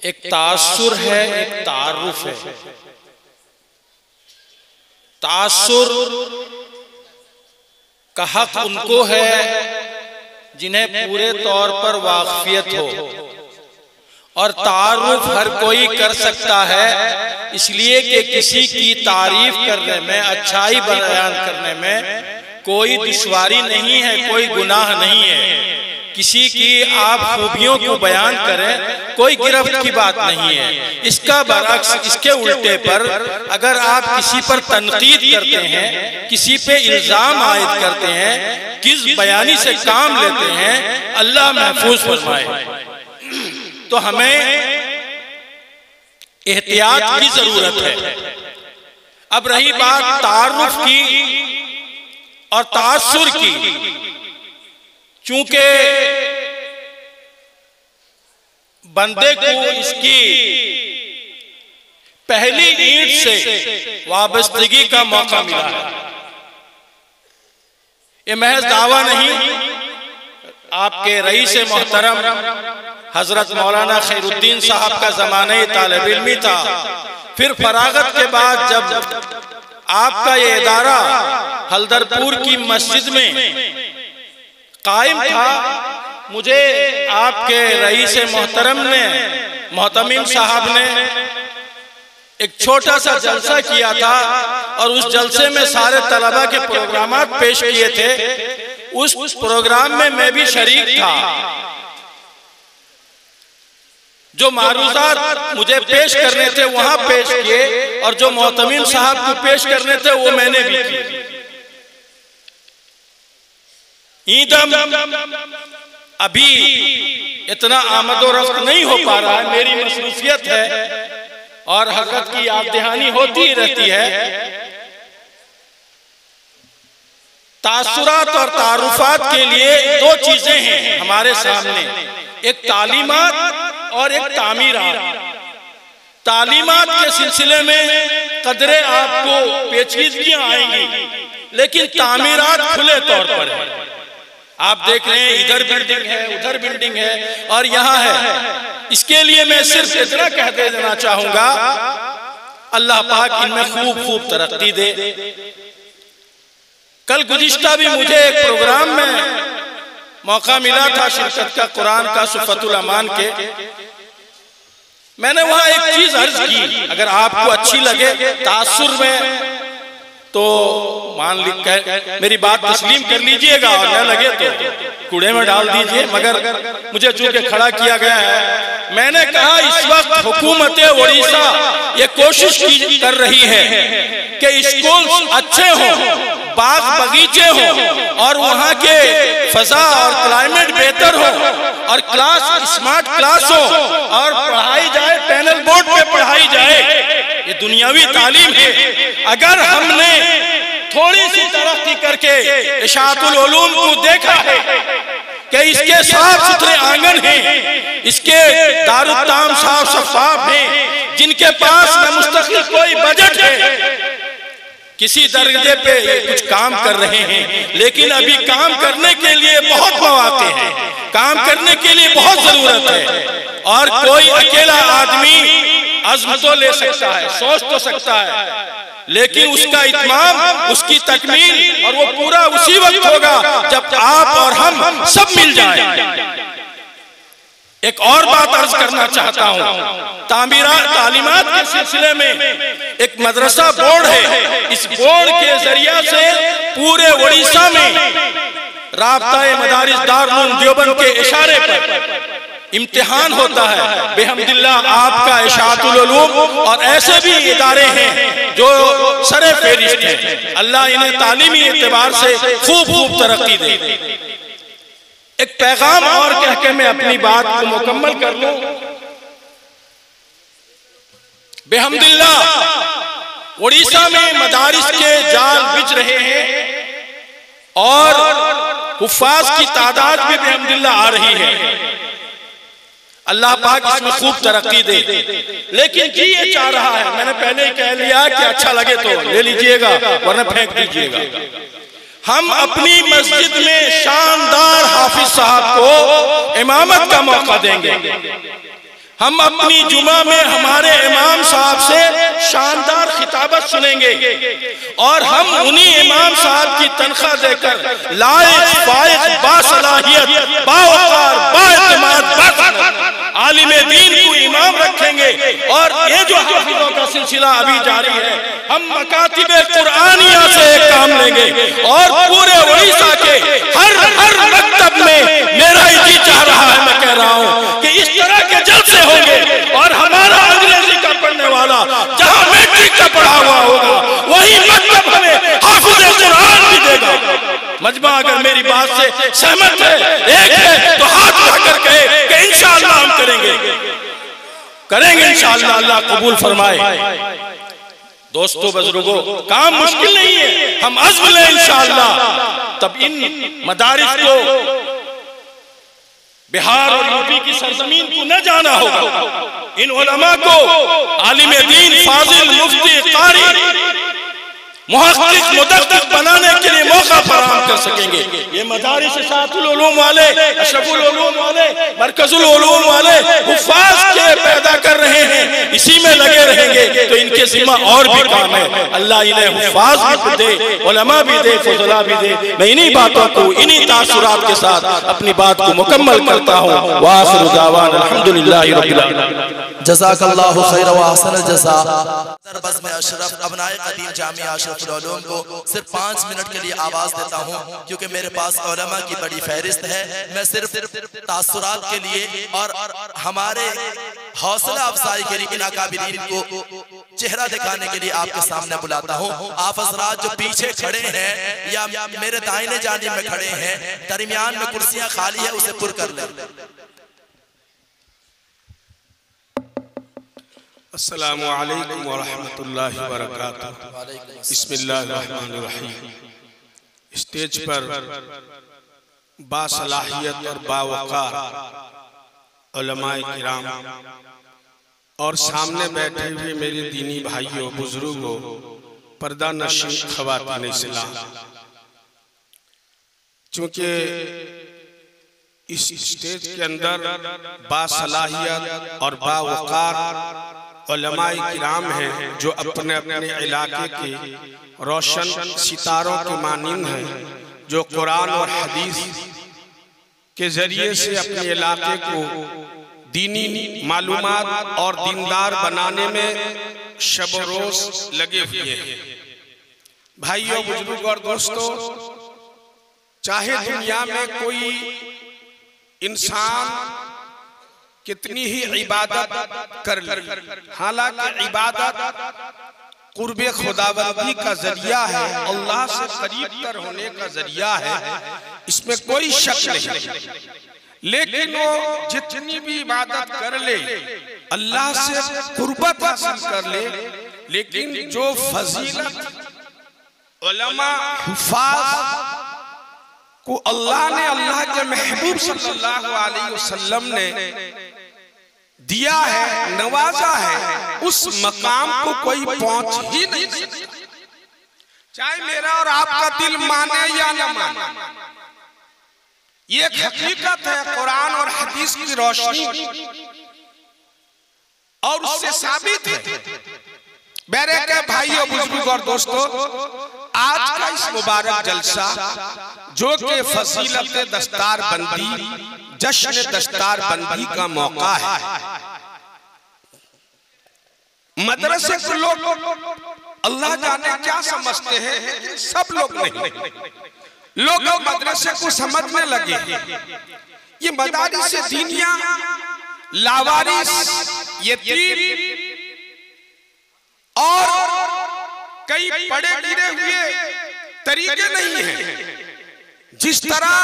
एक तासुर है, एक तारुफ है। तासुर का हक उनको है जिन्हें पूरे तौर पर वाकफियत हो, और तारुफ हर कोई कर सकता है, इसलिए कि किसी की तारीफ करने में, अच्छाई बयान करने में कोई दुश्वारी नहीं है, कोई गुनाह नहीं है। किसी की आप खूबियों को बयान करें, कोई गिरफ्त की बात नहीं है। इसका बरअक्स, इसके उल्टे पर अगर आप किसी पर तनकीद करते हैं, किसी पे इल्जाम आयद करते हैं, किस बयानी से काम लेते हैं, अल्लाह महफूज फरमाए, तो हमें एहतियात की जरूरत है। अब रही बात तारुफ की और तासुर की, चूंकि बंदे को इसकी पहली ईंट से वाबस्तगी का मौका मिला है। ये महज दावा नहीं, आपके रईस मोहतरम हजरत मौलाना खैरुद्दीन साहब का ज़माने तालिब इल्मी था। फिर फरागत के बाद जब आपका ये इदारा हल्दरपुर की मस्जिद में कायम था, मुझे आपके रईस मोहतरम ने, मोहतमिम साहब ने एक छोटा सा जलसा किया था, और उस जलसे में सारे तलबा के प्रोग्राम पेश किए थे। उस प्रोग्राम में मैं भी शरीक था। जो मारूजात मुझे पेश करने थे वहां पेश किए, और जो मोहतमिम साहब को पेश करने थे वो मैंने भी किए। ईदम अभी इतना आमदोरफ्त नहीं हो पा रहा है, मेरी मसरूफियत है और हज़रत की याद दहानी होती ही रहती है। तासुरात और तारुफात के लिए दो चीजें हैं हमारे सामने, एक तालीमात और एक तामीरात। तालीमात के सिलसिले में कदरे आपको पेचीदगियां आएंगी, लेकिन तामीरात खुले तौर पर है। आप देख रहे हैं इधर बिल्डिंग है, उधर बिल्डिंग है और यहाँ है। इसके लिए मैं सिर्फ इतना कह देना चाहूंगा, अल्लाह पाक इनमें खूब खूब तरक्की दे। कल गुज़िश्ता भी मुझे एक प्रोग्राम में मौका मिला था शिरकत का, कुरान का सुफ़तुल अमान के। मैंने वहां एक चीज अर्ज की, अगर आपको अच्छी लगे तासुर में तो मान ली मेरी बात तस्लीम कर लीजिएगा, और न लगे तो कूड़े में डाल दीजिए। मगर मुझे चूंकि खड़ा किया गया है, मैंने कहा इस वक्त हुकूमत उड़ीसा ये कोशिश कर रही है कि स्कूल अच्छे हों, बाग बगीचे हों, और वहाँ के फजा और क्लाइमेट बेहतर हो, और क्लास स्मार्ट क्लास हो, और पढ़ाई जाए, पैनल बोर्ड पे पढ़ाई जाए। ये दुनियावी तालीम है। अगर हमने थोड़ी सी तरक्की करके इशाअतुल उलूम को देखा है कि इसके साफ सुथरे आंगन हैं, इसके दारुत्ताम साफ शफाफ हैं, जिनके पास न मुस्तकिल कोई बजट है, किसी दर्जे पे ये कुछ काम कर रहे हैं, लेकिन अभी काम करने के लिए बहुत मौके हैं, काम करने के लिए बहुत जरूरत है। और कोई अकेला आदमी अज़्म तो ले सकता है, सोच तो सकता है, लेकिन उसका इत्माम, उसकी तकमील, और वो पूरा उसी वक्त होगा जब आप और हम सब मिल जाएं। एक और बात अर्ज करना चाहता हूँ, तालीमात के सिलसिले में एक मदरसा बोर्ड है। इस बोर्ड के जरिया से पूरे उड़ीसा में राब्ता-ए मदारिस दारुल उलूम देवबंद के इशारे पर इम्तिहान होता है। बेहम्दिल्लाह आपका इशाअतुल उलूम और ऐसे भी इदारे हैं जो सरे फेरिश्त हैं। अल्लाह इन्हें तालीमी एतबार से खूब खूब तरक्की दे। एक पैगाम और कह के मैं अपनी बात को मुकम्मल कर लूं। बेहम्दिल्लाह उड़ीसा में मदारिस के जाल बिछ रहे हैं, और हुफ्फाज की तादाद भी बेहम्दिल्लाह आ रही है। अल्लाह पाक इसमें खूब तरक्की दे। लेकिन जी ये चाह रहा है, मैंने पहले ही कह लिया कि अच्छा लगे तो ले लीजिएगा, वरना फेंक दीजिएगा। हम अपनी मस्जिद में शानदार हाफिज साहब को इमामत का मौका देंगे। हम अपनी जुमा में हमारे इमाम साहब से शानदार खिताबत सुनेंगे और हम उन्हीं इमाम साहब की तनख्वाह देकर लायक फायक बासलाहियत बावकार बाएतमाद आलिम दीन को इमाम रखेंगे। और ये जो हाफिजों का सिलसिला अभी जारी है, हम मकातिबे कुरानिया से एक काम लेंगे और पूरे उड़ीसा के हर मकतब में मेरा जी चाह रहा है, मैं कह रहा हूँ कि इस तरह के जलसे होंगे और हमारा अंग्रेजी का पढ़ने वाला जहाँ मैट्रिक का पढ़ा हुआ होगा वही मकतब हमें हाफिज़े कुरान भी देगा। मजमा अगर मेरी बात से सहमत है, एक है तो हाथ उठाकर कहे कि इंशाअल्लाह हम करेंगे इंशाअल्लाह, अल्लाह कबूल फरमाए। दोस्तों बुजुर्गों, काम मुश्किल नहीं है, हम अज़्म लें इंशाअल्लाह, तब इन मदारिस को बिहार और यूपी की सरजमीन को न जाना होगा। इन उलमा को आलिम दीन फाजिल मुफ्ती कारी मुहक्किक मुदक्किक बनाने के लिए मौका फराहम कर सकेंगे। ये मदारिस सातुल उलूम वाले, अशरफुल उलूम वाले, मरकजुल उलूम वाले हुफ़ाज़ के पैदा कर रहे हैं, इसी में लगे रहेंगे तो इनके ज़िम्मा और भी काम है। अल्लाह इन्हें हुफ़ाज़ भी दे, उलमा भी दे, फज़ला भी दे। मैं इन्हीं बातों को, इन्हीं तासुरात के साथ अपनी बात को मुकम्मल करता हूँ। व आखिरु दावाना अल्हम्दुलिल्लाहि रब्बिल आलमीन। जज़ाकल्लाहु खैरन व अहसन जज़ा। दरबस में अशरफ अबनाए क़दीम जामिया अशरफुल उलूम को सिर्फ 5 मिनट के लिए आवाज देता हूँ, क्योंकि मेरे पास उलमा की बड़ी फहरिस्त है। मैं सिर्फ तासुरात के लिए और हमारे हौसला अफजाई के लिए इन अकाबिरीन को चेहरा दिखाने के लिए आपके सामने बुलाता हूँ। आप हज़रात जो पीछे खड़े हैं या मेरे दाहिने जानिब में खड़े हैं, दरमियान में कुर्सियां खाली है, उसे पुर कर लें। अस्सलामु अलैकुम व रहमतुल्लाहि व बरकातुहू। बिस्मिल्लाहिर्रहमानिर्रहीम। स्टेज पर बासलाहियत और बावकार उलमाए किराम और सामने बैठे हुए मेरे दीनी भाइयों, बुजुर्गों, पर्दा नशीन ख़वातीन इस्लाम, चूँकि इस स्टेज के अंदर बासलाहियत और बावकार उलमाए किराम हैं जो अपने अपने इलाके के रोशन सितारों के मानिंद हैं, जो कुरान और हदीस के जरिए से अपने इलाके को दीनी मालूमात और दीनदार बनाने में शब रोज लगे हुए हैं। भाइयों, बुजुर्ग और दोस्तों, चाहे दुनिया में कोई इंसान कितनी ही इबादत कर ले, हालांकि इबादत कुर्बे खुदाबंदी का जरिया है, अल्लाह से करीब तर होने का जरिया है, इसमें कोई शक नहीं। लेकिन वो जितनी भी इबादत कर ले, अल्लाह से कुर्बत हासिल कर ले, लेकिन जो फजीलत उलमा हुफ़ाज़ को अल्लाह ने, अल्लाह के महबूब सल्लल्लाहु अलैहि वसल्लम ने दिया है, नवाजा है, उस मकाम को कोई पहुंच ही नहीं सकता, चाहे मेरा और आपका दिल माने या न माने। ये एक हकीकत है, कुरान और हदीस की रोशनी और उससे साबित है। मेरे के भाइयों, बुजुर्ग और दोस्तों, आज का इस मुबारक जलसा जो कि फजीलत दस्तार बंदी, जश्न दस्तार बंदी का मौका है। मदरसे को लोग अल्लाह जाने क्या समझते हैं, सब लोग नहीं, लोग मदरसे को समझने लगे। ये मदारिस दीनिया लावारिस, यतीम और कई पड़े गिरे हुए तरीके नहीं हैं। जिस तरह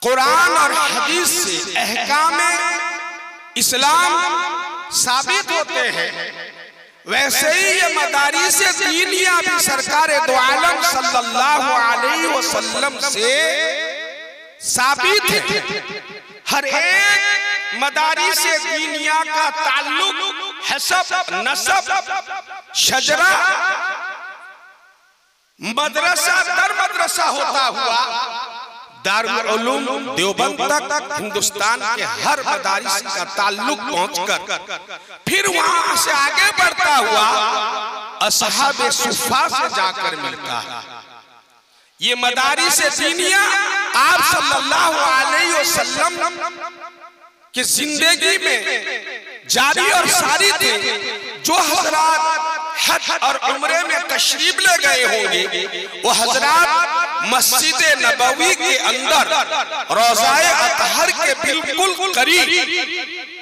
कुरान और हदीस से अहकामे इस्लाम साबित होते हैं, वैसे ही ये मदारिस दीनिया भी सरकार दो आलम सल्लल्लाहु अलैहि वसल्लम से साबित है। हर एक मदारिस दीनिया का ताल्लुक हसब, नसब, शजरा, मदरसा दर मदरसा होता हुआ दारुल उलूम देवबंद तक हिंदुस्तान के हर मदारिस का ताल्लुक पहुंचकर फिर वहां से आगे बढ़ता हुआ असहाबे सुफ़ा से जाकर मिलता है। ये मदारिस दीनिया आप सल्लल्लाहु अलैहि वसल्लम कि जिंदगी में जारी और सारी थे। जो हजरात हज और उम्रे में तशरीफ ले गए होंगे वो हजरात मस्जिद नबवी के अंदर रोज़ाए अतहर के बिल्कुल करीब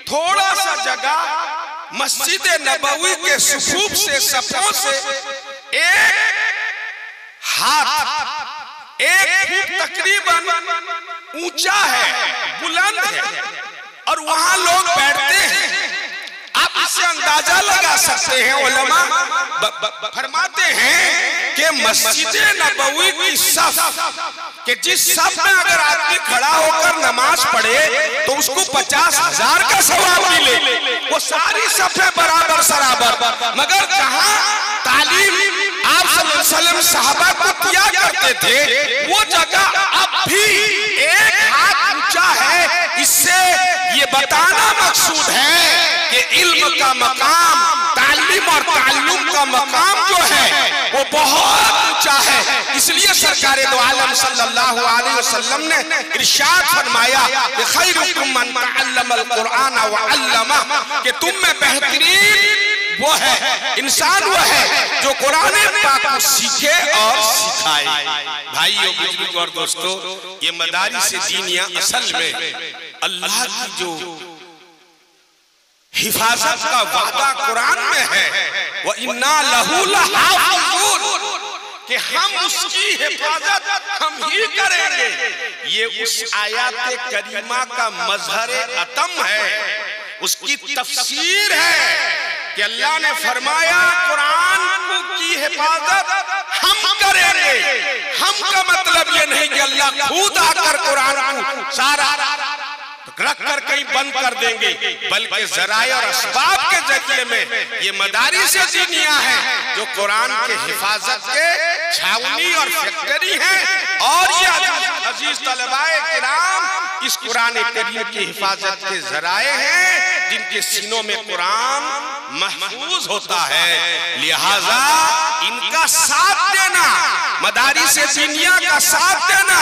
थोड़ा सा जगह मस्जिद नबवी के सुफूफ से सफों से एक हाथ एक फुट तकरीबन ऊंचा है, बुलंद है और वहां लोग बैठते हैं। आप इससे अंदाजा लगा सकते हैं। उलमा फरमाते हैं कि मस्जिद नबवी की सफ कि जिस सफ में अगर आदमी खड़ा होकर नमाज पढ़े तो उसको 50,000 का सवाब मिले। वो सारी सफे बराबर सराबर, मगर जहां तालीम आप सल्लल्लाहु अलैहि वसल्लम सहाबा को किया करते थे वो जगह अब भी एक हाथ ऊंचा है। इससे ये बताना मकसूद है कि इल्म का मकाम, तालीम और ताल्लुम का मकाम जो है वो बहुत ऊंचा है। इसलिए सरकार दो आलम सल्लल्लाहु अलैहि वसल्लम ने इरशाद फरमाया कि खैरुकुम मन तअल्लमल कुरआन व अल्लमा, कि तुम में बेहतरीन वो है इंसान वो है जो कुरान पाक को सीखे और सिखाए। भाइयों बुजुर्गों और दोस्तों, ये मदारिस दीनिया असल में अल्लाह की जो हिफाजत का वादा कुरान में है, वो इन्ना लहू लहाफिज़ून, कि हम उसकी हिफाजत हम ही करेंगे। ये उस आयत करीमा का मजहर अतम है, उसकी तफसीर है कि अल्लाह ने फरमाया कुरान की हिफाजत हम करेंगे। हम का मतलब ये नहीं कि अल्लाह खुद आकर कुरान को सारा रख कर कहीं बंद कर देंगे, बल्कि ज़राए और असबाब के जरिए में ये मदारिस दीनिया है जो कुरान के हिफाजत के छावनी और फैक्ट्री है। और ये अजीज तलबाए किराम इस कुरान करीम की हिफाजत के ज़राए हैं जिनके सीनों में कुरान महफूज होता है। लिहाजा इनका साथ देना, मदारिस दीनिया का साथ देना,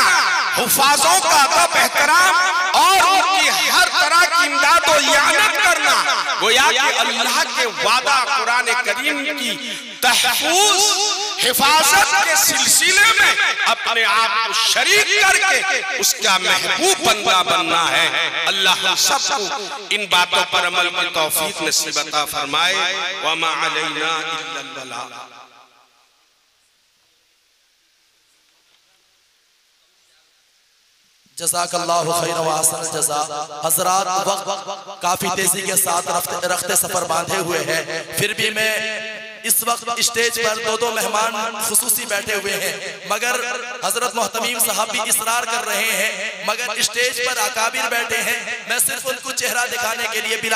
हुफाजों का अदब एहतराम और उनकी हर तरह की इमदाद और इयानत करना, गोया कि अल्लाह के वादा कुरान करीम की तहफ़्फ़ुज़ हिफाजत के सिलसिले में अपने आप को शरीक करके उसका महबूब बंदा बनना है। अल्लाह हम सबको इन बातों पर अमल की तौफीक नसीब अता फरमाए। व मा अलैना इल्लल बलाग। जज़ाकल्लाहु खैरन व अहसन जज़ा। हज़रात वक्त काफी तेजी के साथ रखते सफर बांधे हुए हैं, फिर भी मैं इस वक्त स्टेज पर दो मेहमान खुसूसी बैठे हुए हैं, मगर हजरत मोहतमीम साहब भी इसरार कर रहे हैं, मगर स्टेज पर अकाबिर बैठे हैं। मैं सिर्फ उनको चेहरा दिखाने के लिए बिला